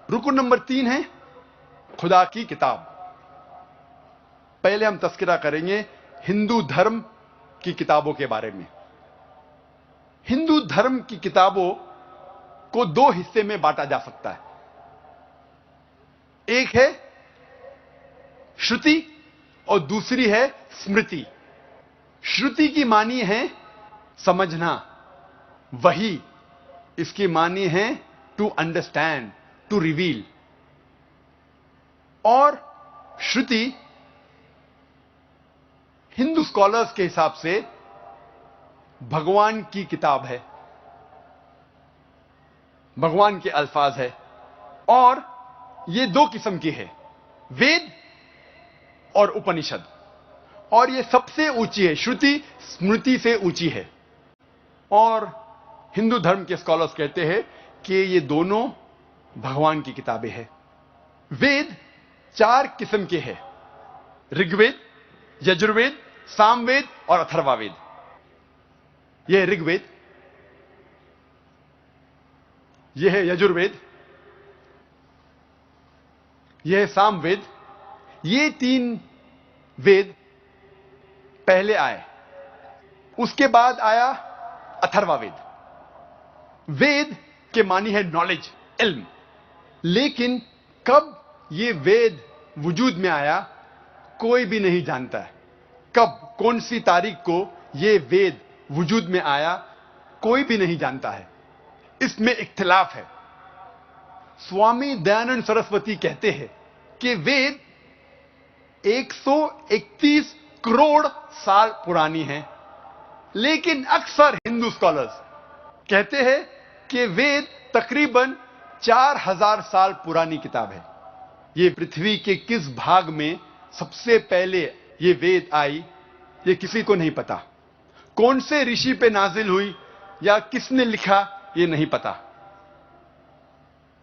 रुकन नंबर 3 है खुदा की किताब। पहले हम तस्करा करेंगे हिंदू धर्म की किताबों के बारे में। हिंदू धर्म की किताबों को 2 हिस्से में बांटा जा सकता है। एक है श्रुति और दूसरी है स्मृति। श्रुति की मानी है समझना, वही इसकी मानी है टू अंडरस्टैंड, टू रिवील। और श्रुति हिंदू स्कॉलर्स के हिसाब से भगवान की किताब है, भगवान के अल्फाज है। और ये 2 किस्म की है, वेद और उपनिषद। और ये सबसे ऊंची है, श्रुति स्मृति से ऊंची है। और हिंदू धर्म के स्कॉलर्स कहते हैं कि ये दोनों भगवान की किताबें हैं। वेद 4 किस्म के हैं, ऋग्वेद, यजुर्वेद, सामवेद और अथर्ववेद। यह है ऋग्वेद, यह है यजुर्वेद, यह है सामवेद। ये 3 वेद पहले आए, उसके बाद आया अथर्ववेद। वेद के मानी है नॉलेज, इल्म। लेकिन कब ये वेद वजूद में आया कोई भी नहीं जानता है। कब, कौन सी तारीख को ये वेद वजूद में आया कोई भी नहीं जानता है। इसमें इख्तिलाफ है। स्वामी दयानंद सरस्वती कहते हैं कि वेद 131 करोड़ साल पुरानी है। लेकिन अक्सर हिंदू स्कॉलर्स कहते हैं कि वेद तकरीबन 4000 साल पुरानी किताब है। ये पृथ्वी के किस भाग में सबसे पहले ये वेद आई, ये किसी को नहीं पता। कौन से ऋषि पे नाजिल हुई या किसने लिखा, ये नहीं पता।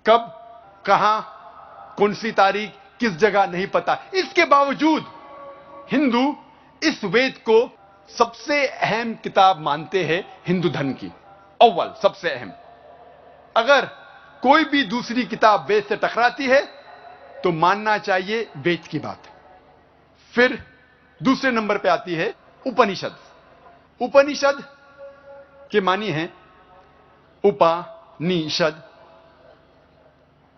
कब, कहां, कौन सी तारीख, किस जगह, नहीं पता। इसके बावजूद हिंदू इस वेद को सबसे अहम किताब मानते हैं हिंदू धर्म की, अव्वल, सबसे अहम। अगर कोई भी दूसरी किताब वेद से टकराती है तो मानना चाहिए वेद की बात। फिर दूसरे नंबर पे आती है उपनिषद। उपनिषद के मानी है उपनिषद,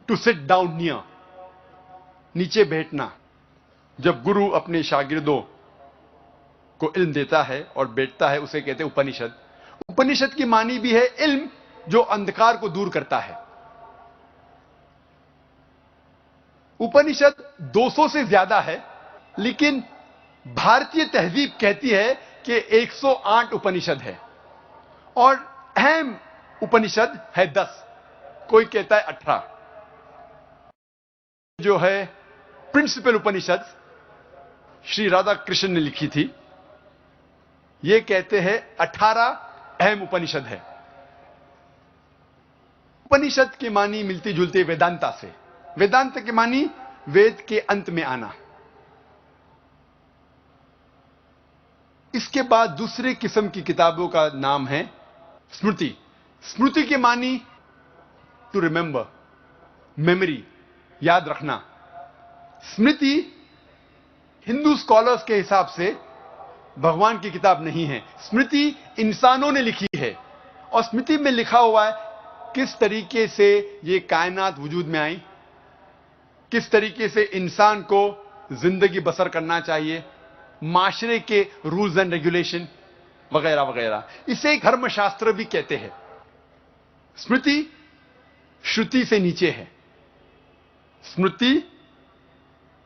टू सिट डाउन नियर, नीचे बैठना। जब गुरु अपने शागिर्दों को इल्म देता है और बैठता है, उसे कहते हैं उपनिषद। उपनिषद की मानी भी है इल्म जो अंधकार को दूर करता है। उपनिषद 200 से ज्यादा है, लेकिन भारतीय तहजीब कहती है कि 108 उपनिषद है। और अहम उपनिषद है 10, कोई कहता है 18। जो है प्रिंसिपल उपनिषद श्री राधा कृष्ण ने लिखी थी, ये कहते हैं 18 अहम उपनिषद है। उपनिषद की मानी मिलती जुलती वेदांता से। वेदांत की मानी वेद के अंत में आना। इसके बाद दूसरे किस्म की किताबों का नाम है स्मृति। स्मृति की मानी टू रिमेंबर, मेमोरी, याद रखना। स्मृति हिंदू स्कॉलर्स के हिसाब से भगवान की किताब नहीं है। स्मृति इंसानों ने लिखी है, और स्मृति में लिखा हुआ है किस तरीके से ये कायनात वजूद में आई, किस तरीके से इंसान को जिंदगी बसर करना चाहिए, माशरे के रूल्स एंड रेगुलेशन वगैरह वगैरह। इसे धर्मशास्त्र भी कहते हैं। स्मृति श्रुति से नीचे है। स्मृति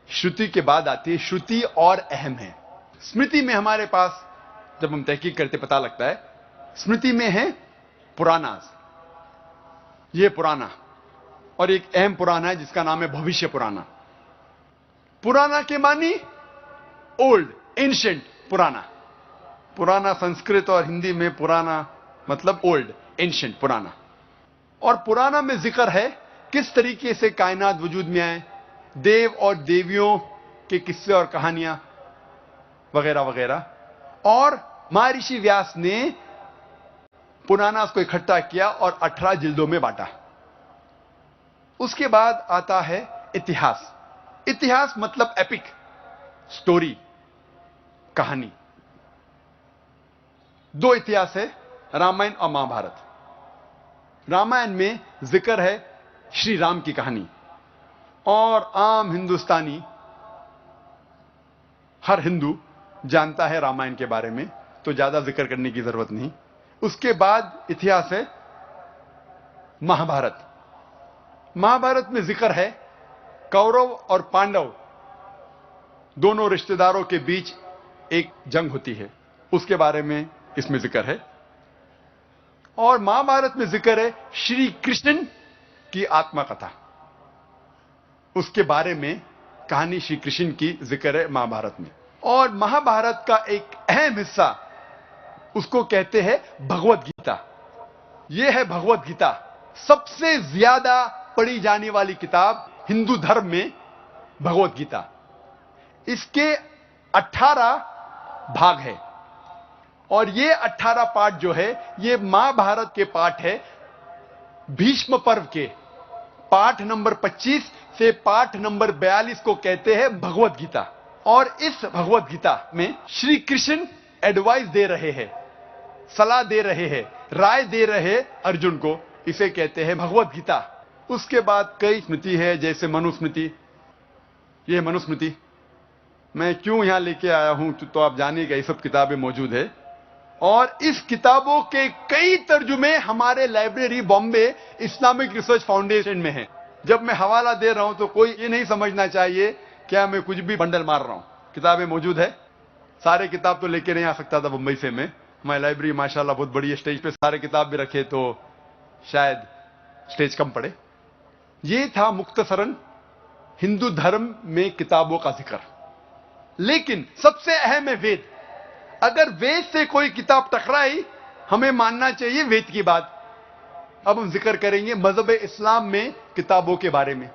श्रुति के बाद आती है श्रुति, और अहम है। स्मृति में हमारे पास जब हम तहकीक करते पता लगता है, स्मृति में है पुराणास। ये पुराना, और एक अहम पुराना है जिसका नाम है भविष्य पुराना। पुराना के मानी ओल्ड, एंशिएंट, पुराना। पुराना संस्कृत और हिंदी में पुराना मतलब ओल्ड, एंशिएंट, पुराना। और पुराना में जिक्र है किस तरीके से कायनात वजूद में आए, देव और देवियों के किस्से और कहानियां वगैरह वगैरह। और महर्षि व्यास ने पुराणास को इकट्ठा किया और 18 जिल्दों में बांटा। उसके बाद आता है इतिहास। इतिहास मतलब एपिक, स्टोरी, कहानी। दो इतिहास है, रामायण और महाभारत। रामायण में जिक्र है श्री राम की कहानी, और आम हिंदुस्तानी, हर हिंदू जानता है रामायण के बारे में, तो ज्यादा जिक्र करने की जरूरत नहीं। उसके बाद इतिहास है महाभारत। महाभारत में जिक्र है कौरव और पांडव दोनों रिश्तेदारों के बीच एक जंग होती है, उसके बारे में इसमें जिक्र है। और महाभारत में जिक्र है श्री कृष्ण की आत्मकथा, उसके बारे में कहानी श्री कृष्ण की जिक्र है महाभारत में। और महाभारत का एक अहम हिस्सा, उसको कहते हैं भगवत गीता। यह है भगवत गीता, सबसे ज्यादा पढ़ी जाने वाली किताब हिंदू धर्म में भगवत गीता। इसके 18 भाग है, और ये 18 पाठ जो है ये महाभारत के पाठ है। भीष्म पर्व के पाठ नंबर 25 से पाठ नंबर 42 को कहते हैं भगवत गीता। और इस भगवत गीता में श्री कृष्ण एडवाइस दे रहे हैं, सलाह दे रहे हैं, राय दे रहे हैं अर्जुन को, इसे कहते हैं भगवत गीता। उसके बाद कई स्मृति है, जैसे मनुस्मृति। यह मनुस्मृति मैं क्यों यहां लेके आया हूं तो आप जानिएगा, ये सब किताबें मौजूद है। और इस किताबों के कई तर्जुमे हमारे library Bombay Islamic research foundation में है। जब मैं हवाला दे रहा हूं तो कोई ये नहीं समझना चाहिए क्या मैं कुछ भी बंडल मार रहा हूं। किताबें मौजूद है, सारे किताब तो लेके नहीं आ सकता था मुंबई से मैं। हमारी लाइब्रेरी माशाल्लाह बहुत बड़ी है, स्टेज पे सारे किताब भी रखे तो शायद स्टेज कम पड़े। ये था मुख्तसरन हिंदू धर्म में किताबों का जिक्र। लेकिन सबसे अहम है वेद। अगर वेद से कोई किताब टकराई, हमें मानना चाहिए वेद की बात। अब हम जिक्र करेंगे मजहब इस्लाम में किताबों के बारे में।